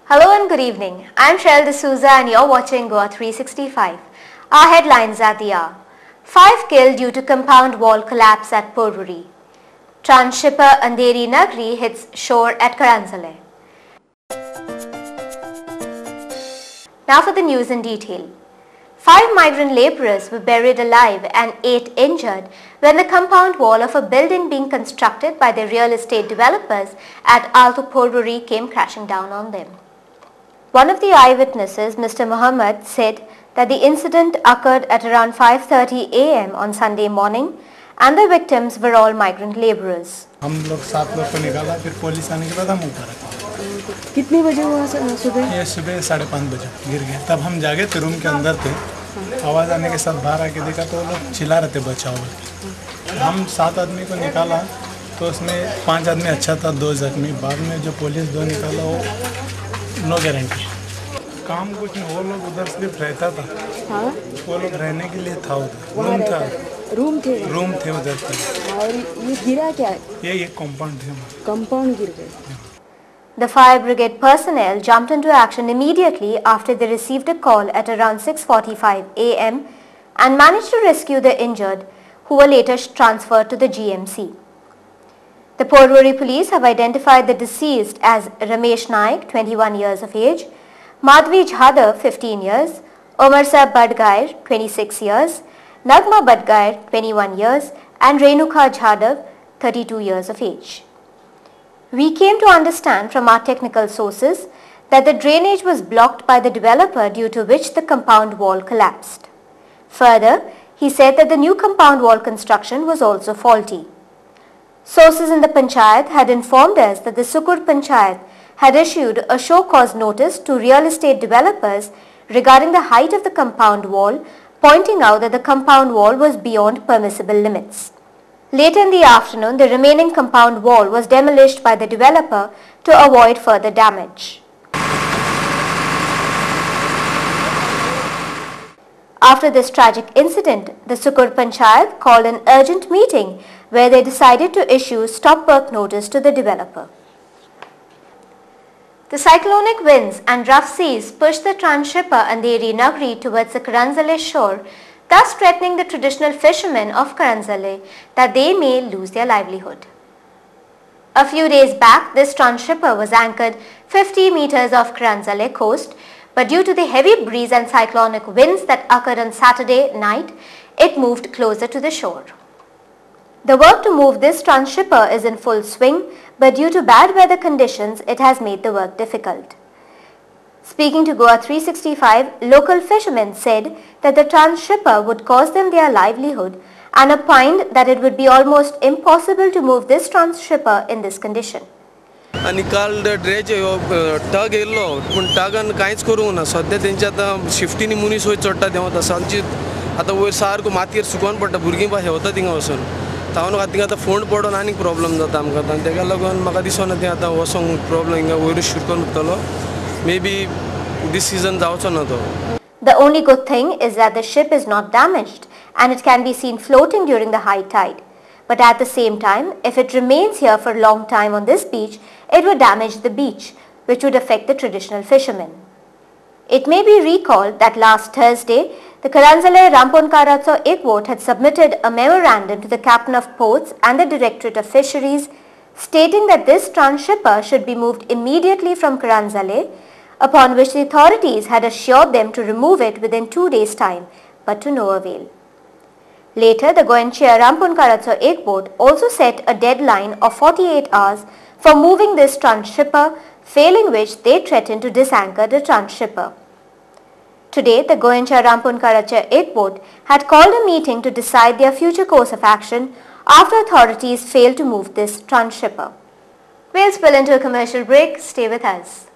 Hello and good evening. I'm Cheryl D'Souza and you're watching Goa 365. Our headlines at the hour. 5 killed due to compound wall collapse at Porvorim. Trans shipper Andheri Nagri hits shore at Karanzale. Now for the news in detail. 5 migrant labourers were buried alive and 8 injured when the compound wall of a building being constructed by the real estate developers at Alto Porvorim came crashing down on them. One of the eyewitnesses, Mr. Muhammad, said that the incident occurred at around 5:30 a.m. on Sunday morning and the victims were all migrant labourers. हम लोग 7 लोग को निकाला, फिर police आने के बाद हम ऊपर आए। कितने बजे हुआ सुबह? ये सुबह 5:30 बजे गिर गए। तब हम जागे थे, रूम के अंदर थे। आवाज़ आने के साथ बाहर आके देखा तो वो लोग चिल्ला रहे थे बचाओ। हम 7 आदमी को निकाला तो उसमें 5 आदमी अच्छा था, 2 जख्मी। बाद में जो पुलिस 2 निकाला वो नो गारंटी। काम कुछ नहीं, वो लोग उधर सिर्फ रहता था। हाँ? वो लोग रहने के लिए था उधर, रूम थे उधर पे। और ये गिरा क्या? ये कंपाउंड थे। कंपाउंड गिर गए। The fire brigade personnel jumped into action immediately after they received a call at around 6:45 a.m. and managed to rescue the injured, who were later transferred to the GMC. The Porvorim police have identified the deceased as Ramesh Naik, 21 years of age, Madhvi Jhadav, 15 years, Omarsa Badgair, 26 years, Nagma Badgair, 21 years, and Renuka Jhadav, 32 years of age. We came to understand from our technical sources that the drainage was blocked by the developer, due to which the compound wall collapsed. Further, he said that the new compound wall construction was also faulty. Sources in the Panchayat had informed us that the Sukur Panchayat had issued a show cause notice to real estate developers regarding the height of the compound wall, pointing out that the compound wall was beyond permissible limits. Later in the afternoon, the remaining compound wall was demolished by the developer to avoid further damage. After this tragic incident, the Sukur Panchayat called an urgent meeting where they decided to issue stop work notice to the developer. The cyclonic winds and rough seas pushed the trans shipper Andheri Nagri towards the Karanzale shore, thus threatening the traditional fishermen of Karanzale that they may lose their livelihood. A few days back, this trans shipper was anchored 50 meters off Karanzale coast, but due to the heavy breeze and cyclonic winds that occurred on Saturday night, it moved closer to the shore. The work to move this trans shipper is in full swing, but due to bad weather conditions, it has made the work difficult. Speaking to Goa 365, local fishermen said that the trans shipper would cost them their livelihood and opined that it would be almost impossible to move this trans shipper in this condition. आणि काल dredge टग येयल्लो पूण टगान कांयच करूंक ना. सद्या तेंचे आतां शिफ्टीनी मनीस वयर चडटा तेव्हा आतां सांजची आतां वयर सारको मातयेर सुकोवन पडटा, भुरगीं बाय हेवता थिंगा वचून. तावन थिंगा आतां फोंड पडोन आनीक प्रॉब्लम जाता आमकां. आतां तेका लागून म्हाका दिसना तें आतां वचोंक प्रॉब्लम हिंगा वयर शिरकोन उरतलो. मे बी दीस सीजन जावचो ना तो. The only good thing is that the ship is not damaged and it can be seen floating during the high tide. But at the same time, if it remains here for a long time on this beach, it would damage the beach, which would affect the traditional fishermen. It may be recalled that last Thursday, the Karanzale Ramponkaratso Ekvot had submitted a memorandum to the Captain of Ports and the Directorate of Fisheries, stating that this trans shipper should be moved immediately from Karanzale, upon which the authorities had assured them to remove it within 2 days' time, but to no avail. Later, the Goenchia Ramponkaratso Ekvot also set a deadline of 48 hours for moving this trans shipper, failing which they threatened to disanchor the trans shipper. Today, the Goenchia Ramponkaratso Ekvot had called a meeting to decide their future course of action after authorities failed to move this trans shipper. We'll spill into a commercial break. Stay with us.